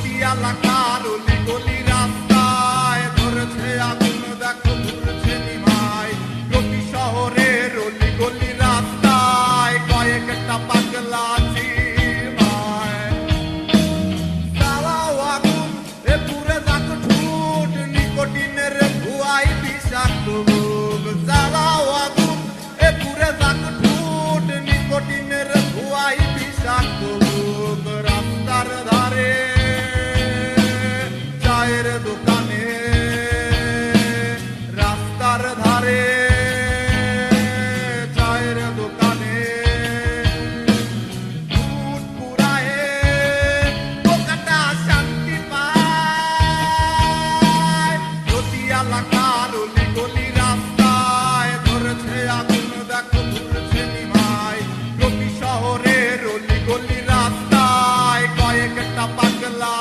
এলাকার অলি গলি রাস্তায় ধরেছে আগুন, দেখো ঘুরছে নিমাই। প্রতি শহরের অলি গলি রাস্তায় কয়েকটা পাগলা চিমায়। জ্বালাও আগুন, এ পুরে যাক ঠোঁট, নিকোটিনের ধোঁয়ায় বিষাক্ত মুখ। জ্বালাও আগুন, এ পুরে যাক ঠোঁট, নিকোটিনের ধোঁয়ায় বিষাক্ত মুখ। রাস্তার ধারে চায়ের দোকানে, রাস্তার ধারে চায়ের দোকানে দুধ পুরায়ে পোকাটা শান্তি পায়। প্রতি এলাকার অলি গলি রাস্তায় ধরেছে আগুন, দেখো ঘুরছে নিমাই। প্রতি শহরের অলি গলি রাস্তায় কয়েকটা পাগলা